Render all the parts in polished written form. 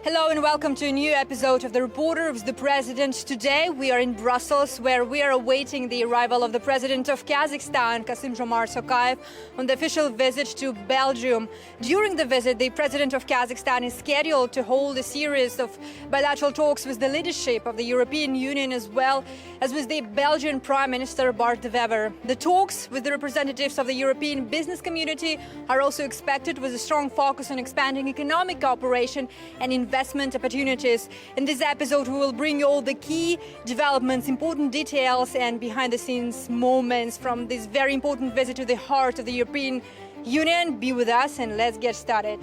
Hello and welcome to a new episode of The Reporter with the President. Today we are in Brussels, where we are awaiting the arrival of the President of Kazakhstan, Tokayev, on the official visit to Belgium. During the visit, the President of Kazakhstan is scheduled to hold a series of bilateral talks with the leadership of the European Union, as well as with the Belgian Prime Minister Bart De Wever. The talks with the representatives of the European business community are also expected with a strong focus on expanding economic cooperation and investment opportunities. In this episode, we will bring you all the key developments, important details and behind-the-scenes moments from this very important visit to the heart of the European Union. Be with us and let's get started.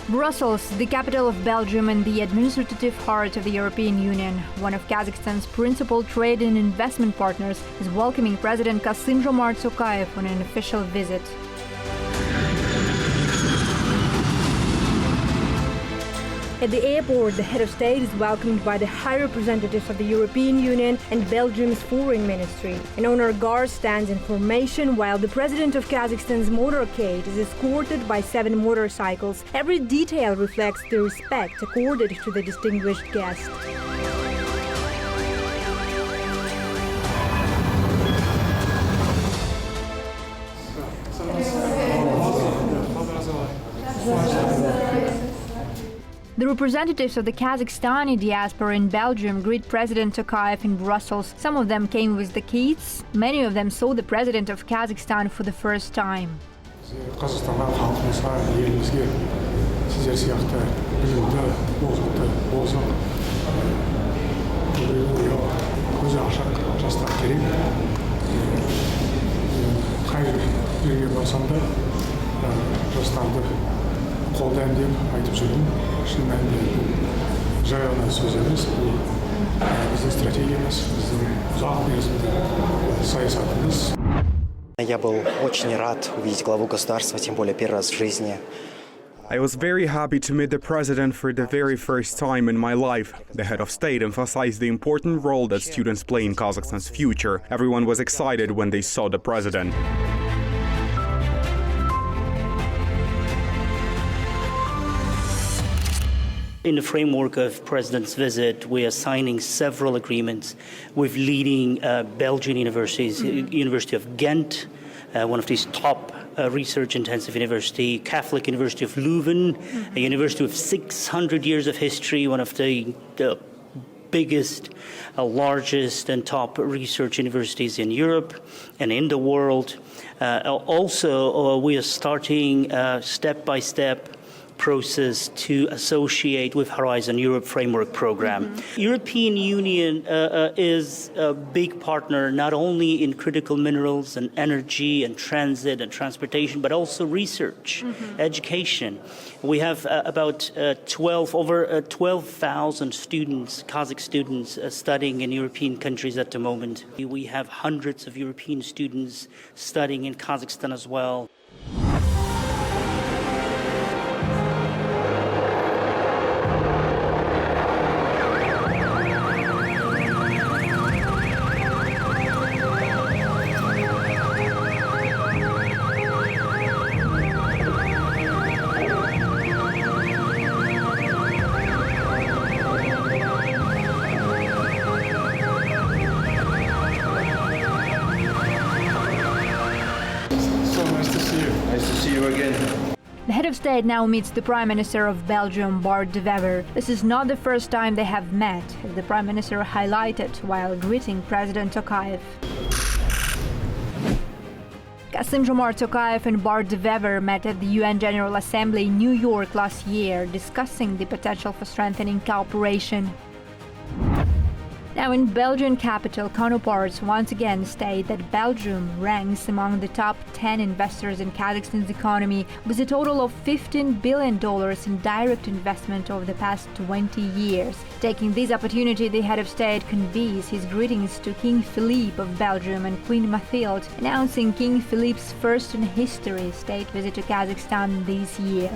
Brussels, the capital of Belgium and the administrative heart of the European Union, one of Kazakhstan's principal trade and investment partners, is welcoming President Kassym-Jomart Tokayev on an official visit. At the airport, the head of state is welcomed by the high representatives of the European Union and Belgium's foreign ministry. An honor guard stands in formation while the president of Kazakhstan's motorcade is escorted by 7 motorcycles. Every detail reflects the respect accorded to the distinguished guest. The representatives of the Kazakhstani diaspora in Belgium greet President Tokayev in Brussels. Some of them came with the kids. Many of them saw the President of Kazakhstan for the first time. қолдаймын деп айтып жүрдім. Шын мәнінде бұл жай ғана сөз емес, бұл біздің стратегиямыз, біздің ұзақ мерзімді саясатымыз. Я был очень рад увидеть главу государства, тем более первый раз в жизни. I was very happy to meet the president for the very first time in my life. The head of state emphasized the important role that students play in Kazakhstan's future. Everyone was excited when they saw the president. In the framework of President's visit, we are signing several agreements with leading Belgian universities, University of Ghent, one of these top research-intensive university, Catholic University of Leuven, a university with 600 years of history, one of the biggest, largest and top research universities in Europe and in the world. Also, we are starting step-by-step process to associate with Horizon Europe Framework Program. European Union is a big partner not only in critical minerals and energy and transit and transportation, but also research, education. We have about over 12,000 students, Kazakh students, studying in European countries at the moment. We have hundreds of European students studying in Kazakhstan as well. The head of state now meets the Prime Minister of Belgium, Bart De Wever. This is not the first time they have met, as the Prime Minister highlighted while greeting President Tokayev. Kassym-Jomart Tokayev and Bart De Wever met at the UN General Assembly in New York last year, discussing the potential for strengthening cooperation. Now, in Belgian capital, counterparts once again state that Belgium ranks among the top 10 investors in Kazakhstan's economy, with a total of $15 billion in direct investment over the past 20 years. Taking this opportunity, the head of state conveys his greetings to King Philippe of Belgium and Queen Mathilde, announcing King Philippe's first in history state visit to Kazakhstan this year.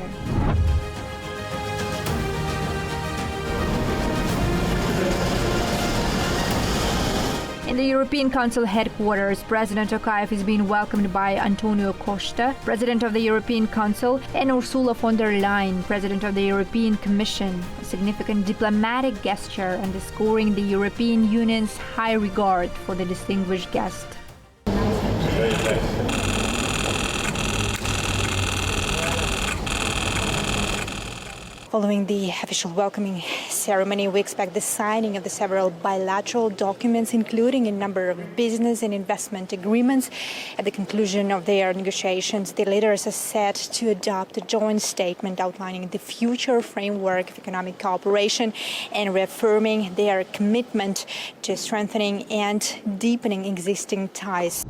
In the European Council headquarters, President Tokayev is being welcomed by Antonio Costa, President of the European Council, and Ursula von der Leyen, President of the European Commission, a significant diplomatic gesture underscoring the European Union's high regard for the distinguished guest. Following the official welcoming ceremony, we expect the signing of the several bilateral documents, including a number of business and investment agreements. At the conclusion of their negotiations, the leaders are set to adopt a joint statement outlining the future framework of economic cooperation and reaffirming their commitment to strengthening and deepening existing ties.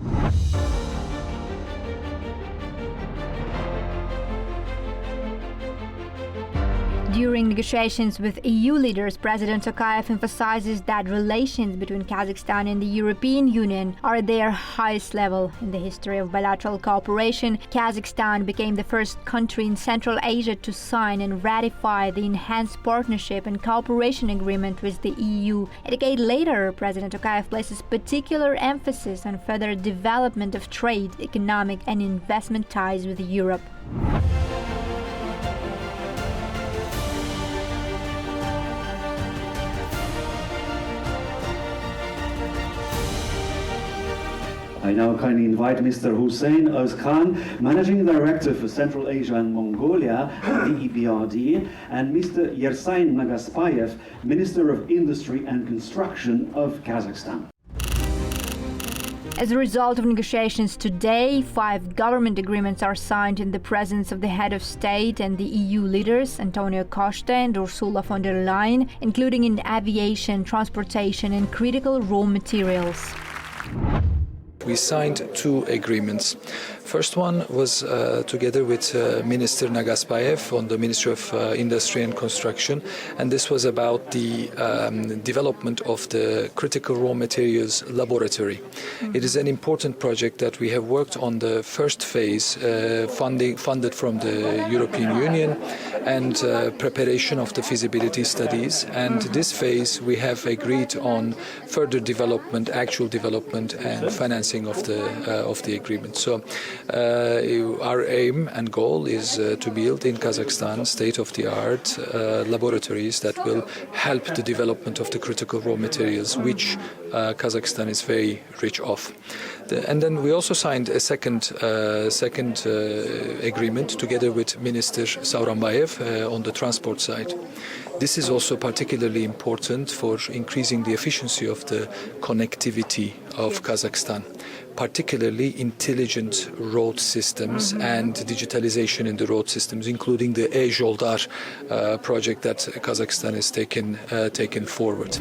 During negotiations with EU leaders, President Tokayev emphasizes that relations between Kazakhstan and the European Union are at their highest level. In the history of bilateral cooperation, Kazakhstan became the first country in Central Asia to sign and ratify the Enhanced Partnership and Cooperation Agreement with the EU. A decade later, President Tokayev places particular emphasis on further development of trade, economic and investment ties with Europe. I now kindly invite Mr. Hussein Özkan, Managing Director for Central Asia and Mongolia at the EBRD, and Mr. Yersain Nagaspayev, Minister of Industry and Construction of Kazakhstan. As a result of negotiations today, 5 government agreements are signed in the presence of the head of state and the EU leaders, Antonio Costa and Ursula von der Leyen, including in aviation, transportation and critical raw materials. We signed 2 agreements. First one was together with Minister Nagaspayev on the Ministry of Industry and Construction, and this was about the development of the critical raw materials laboratory. It is an important project that we have worked on the first phase, funded from the European Union, and preparation of the feasibility studies. And this phase we have agreed on further development, actual development and financing of the agreement. So our aim and goal is to build in Kazakhstan state-of-the-art laboratories that will help the development of the critical raw materials, which Kazakhstan is very rich of. And then we also signed a second agreement together with Minister Sauranbayev on the transport side. This is also particularly important for increasing the efficiency of the connectivity of Kazakhstan, particularly intelligent road systems and digitalization in the road systems, including the E-Joldar project that Kazakhstan has taken forward.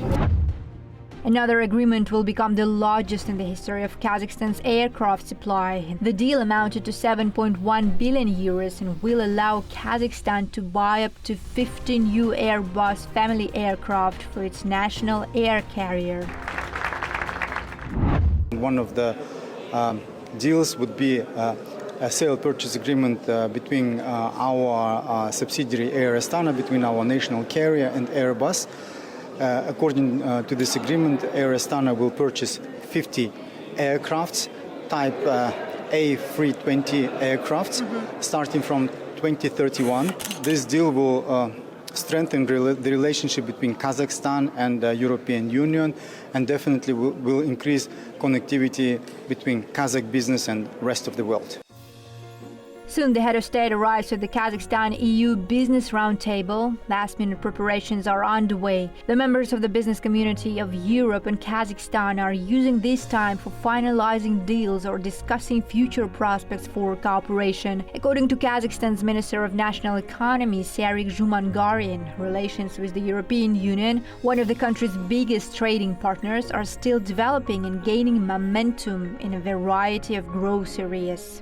Another agreement will become the largest in the history of Kazakhstan's aircraft supply. The deal amounted to 7.1 billion euros and will allow Kazakhstan to buy up to 15 new Airbus family aircraft for its national air carrier. One of the deals would be a sale purchase agreement between our subsidiary Air Astana, between our national carrier and Airbus. According to this agreement, Air Astana will purchase 50 aircrafts, type A320 aircrafts, starting from 2031. This deal will strengthen the relationship between Kazakhstan and the European Union, and definitely will increase connectivity between Kazakh business and rest of the world. Soon the head of state arrives at the Kazakhstan EU Business Roundtable. Last-minute preparations are underway. The members of the business community of Europe and Kazakhstan are using this time for finalizing deals or discussing future prospects for cooperation. According to Kazakhstan's Minister of National Economy, Sarik Zhumangarian, relations with the European Union, one of the country's biggest trading partners, are still developing and gaining momentum in a variety of growth areas.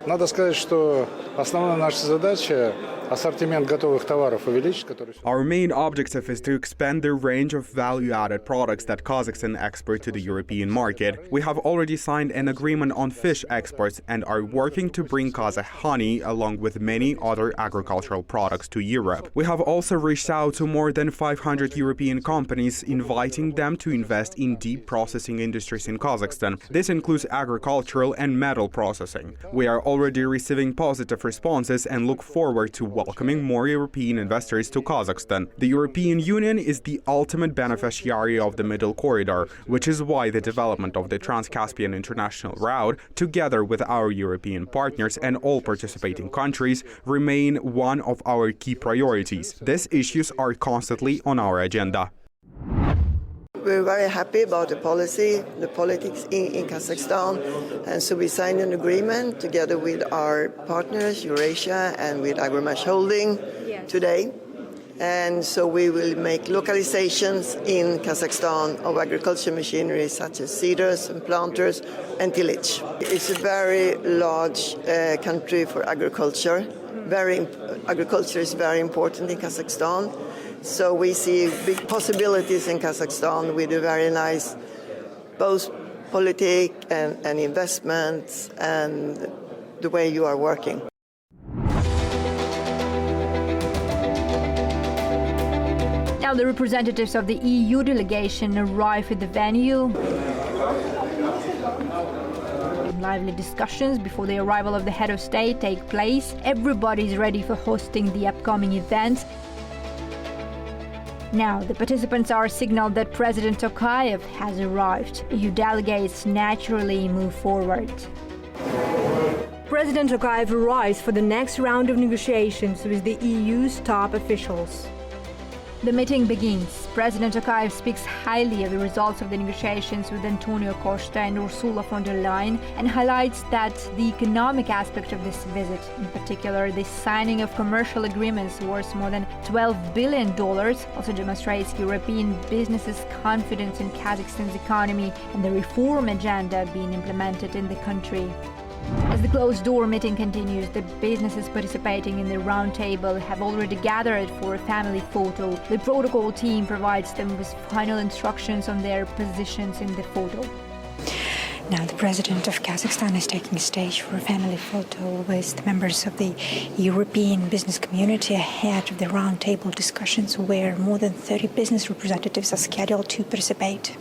Надо сказать, что основная наша задача ассортимент готовых товаров увеличить, который... Our main objective is to expand the range of value-added products that Kazakhstan exports to the European market. We have already signed an agreement on fish exports and are working to bring Kazakh honey along with many other agricultural products to Europe. We have also reached out to more than 500 European companies, inviting them to invest in deep processing industries in Kazakhstan. This includes agricultural and metal processing. We are already receiving positive responses and look forward to welcoming more European investors to Kazakhstan. The European Union is the ultimate beneficiary of the Middle Corridor, which is why the development of the Trans-Caspian International Route, together with our European partners and all participating countries, remain one of our key priorities. These issues are constantly on our agenda. We're very happy about the policy, the politics in Kazakhstan, and so we signed an agreement together with our partners, Eurasia, and with Agromash Holding today. And so we will make localizations in Kazakhstan of agriculture machinery such as seeders and planters and tillage. It's a very large country for agriculture. Agriculture is very important in Kazakhstan. So we see big possibilities in Kazakhstan with a very nice both politics and investments and the way you are working. Now the representatives of the EU delegation arrive at the venue. Lively discussions before the arrival of the head of state take place. Everybody is ready for hosting the upcoming event. Now, the participants are signaled that President Tokayev has arrived. EU delegates naturally move forward. President Tokayev arrives for the next round of negotiations with the EU's top officials. The meeting begins. President Tokayev speaks highly of the results of the negotiations with Antonio Costa and Ursula von der Leyen and highlights that the economic aspect of this visit, in particular the signing of commercial agreements worth more than $12 billion, also demonstrates European businesses' confidence in Kazakhstan's economy and the reform agenda being implemented in the country. As the closed-door meeting continues, the businesses participating in the roundtable have already gathered for a family photo. The protocol team provides them with final instructions on their positions in the photo. Now the president of Kazakhstan is taking stage for a family photo with the members of the European business community ahead of the roundtable discussions where more than 30 business representatives are scheduled to participate.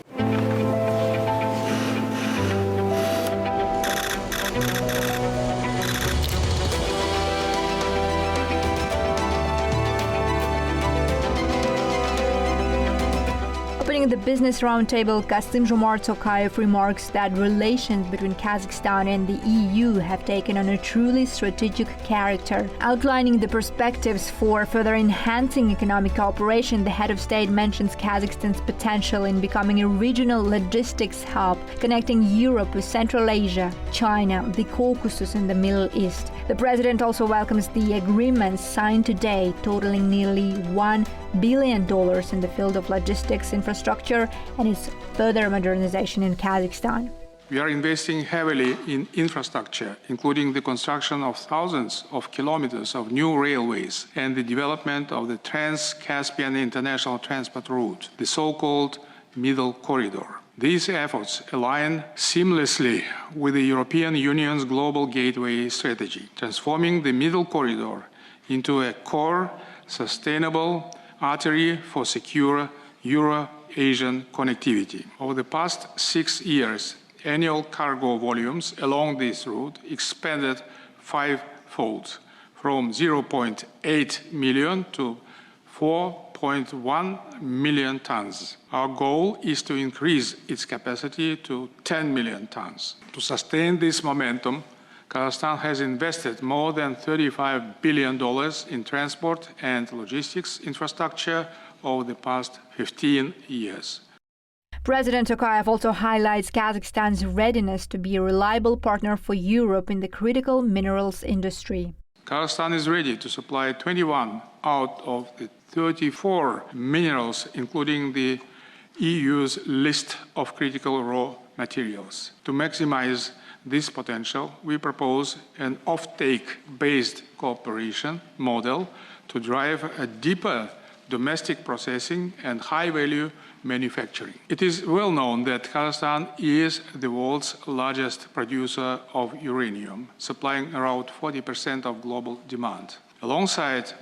Opening the business roundtable, Kassym-Jomart Tokayev remarks that relations between Kazakhstan and the EU have taken on a truly strategic character. Outlining the perspectives for further enhancing economic cooperation, the head of state mentions Kazakhstan's potential in becoming a regional logistics hub, connecting Europe with Central Asia, China, the Caucasus and the Middle East. The president also welcomes the agreements signed today, totaling nearly $1 billion in the field of logistics infrastructure and its further modernization in Kazakhstan. We are investing heavily in infrastructure, including the construction of thousands of kilometers of new railways and the development of the Trans-Caspian International Transport Route, the so-called Middle Corridor. These efforts align seamlessly with the European Union's Global Gateway strategy, transforming the Middle Corridor into a core, sustainable artery for secure Euro-Asian connectivity. Over the past 6 years, annual cargo volumes along this route expanded fivefold, from 0.8 million to 4.1 million tons. Our goal is to increase its capacity to 10 million tons. To sustain this momentum, Kazakhstan has invested more than $35 billion in transport and logistics infrastructure over the past 15 years. President Tokayev also highlights Kazakhstan's readiness to be a reliable partner for Europe in the critical minerals industry. Kazakhstan is ready to supply 21 out of the 34 minerals, including the EU's list of critical raw materials. To maximize this potential, we propose an off-take-based cooperation model to drive a deeper domestic processing and high-value manufacturing. It is well known that Kazakhstan is the world's largest producer of uranium, supplying around 40% of global demand. Alongside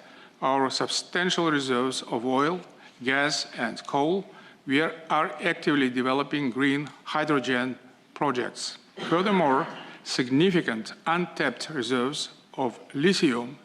our substantial reserves of oil, gas, and coal, we are actively developing green hydrogen projects. Furthermore, significant untapped reserves of lithium,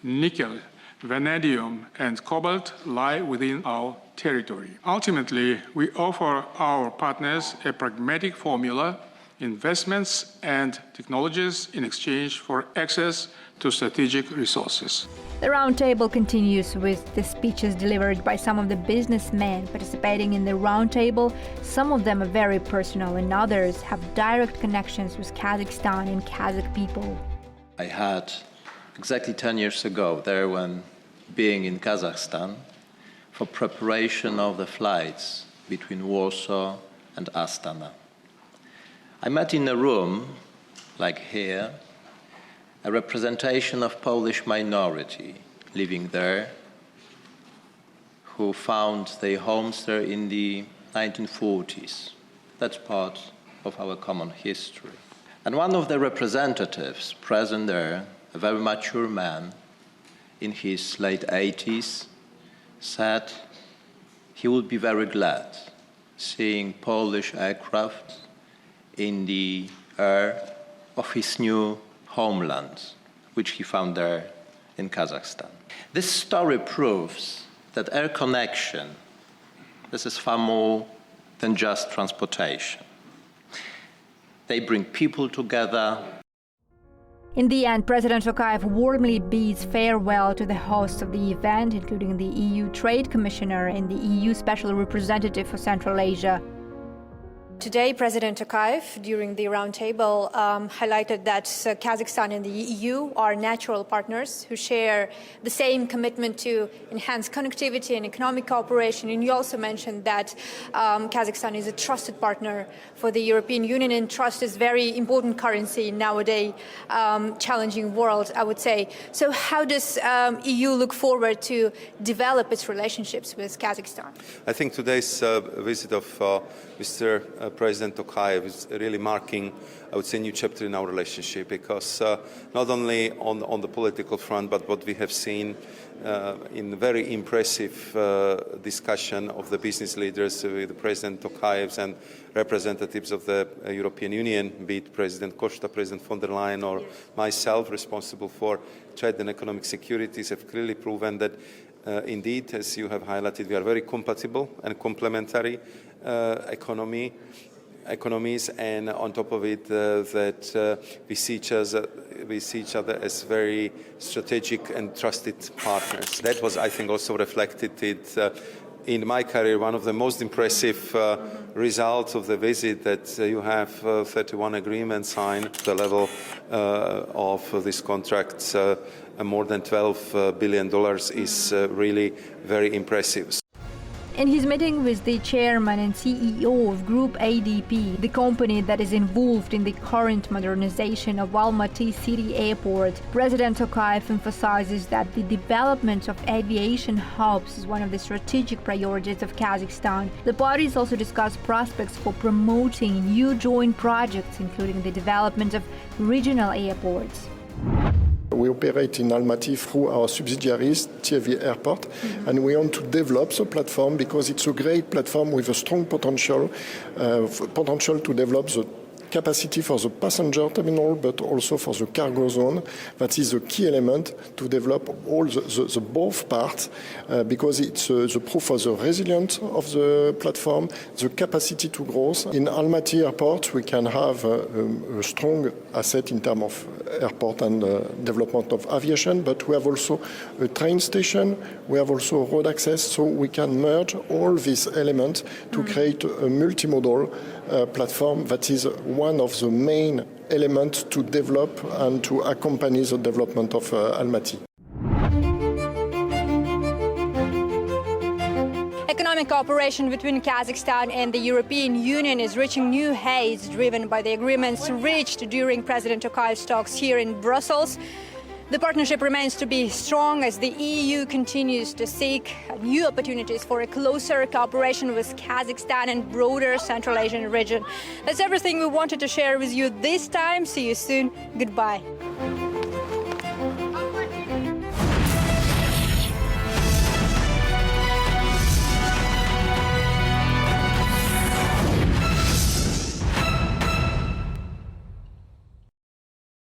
nickel, vanadium, and cobalt lie within our territory. Ultimately, we offer our partners a pragmatic formula, investments and technologies in exchange for access to strategic resources. The roundtable continues with the speeches delivered by some of the businessmen participating in the roundtable. Some of them are very personal and others have direct connections with Kazakhstan and Kazakh people. I had exactly 10 years ago there when being in Kazakhstan for preparation of the flights between Warsaw and Astana. I met in a room, like here, a representation of Polish minority living there who found their homes there in the 1940s. That's part of our common history. And one of the representatives present there, a very mature man in his late 80s, said he would be very glad seeing Polish aircraft in the air of his new homeland, which he found there in Kazakhstan. This story proves that air connection, this is far more than just transportation. They bring people together. In the end, President Tokayev warmly bids farewell to the hosts of the event, including the EU Trade Commissioner and the EU Special Representative for Central Asia. Today, President Tokayev, during the roundtable, highlighted that Kazakhstan and the EU are natural partners who share the same commitment to enhance connectivity and economic cooperation. And you also mentioned that Kazakhstan is a trusted partner for the European Union, and trust is very important currency in nowadays challenging world, I would say. So how does EU look forward to develop its relationships with Kazakhstan? I think today's visit of Mr. President Tokayev is really marking, I would say, a new chapter in our relationship, because not only on the political front, but what we have seen in very impressive discussion of the business leaders with President Tokayev and representatives of the European Union, be it President Costa, President von der Leyen, or myself, responsible for trade and economic securities, have clearly proven that indeed, as you have highlighted, we are very compatible and complementary economies, and on top of it, that we see each other as very strategic and trusted partners. That was, I think, also reflected in my career. One of the most impressive results of the visit, that you have 31 agreements signed. The level of this contract, more than $12 billion, is really very impressive. In his meeting with the chairman and CEO of Group ADP, the company that is involved in the current modernization of Almaty City Airport, President Tokayev emphasizes that the development of aviation hubs is one of the strategic priorities of Kazakhstan. The parties also discussed prospects for promoting new joint projects, including the development of regional airports. We operate in Almaty through our subsidiaries, TAV Airport, and we want to develop the platform because it's a great platform with a strong potential to develop the capacity for the passenger terminal, but also for the cargo zone. That is a key element to develop all the both parts, because it's the proof of the resilience of the platform, the capacity to growth. In Almaty Airport, we can have a strong asset in terms of airport and development of aviation, but we have also a train station, we have also road access, so we can merge all these elements to create a multimodal platform that is one of the main elements to develop and to accompany the development of Almaty. Economic cooperation between Kazakhstan and the European Union is reaching new heights, driven by the agreements reached during President Tokayev's talks here in Brussels. The partnership remains to be strong as the EU continues to seek new opportunities for a closer cooperation with Kazakhstan and broader Central Asian region. That's everything we wanted to share with you this time. See you soon. Goodbye.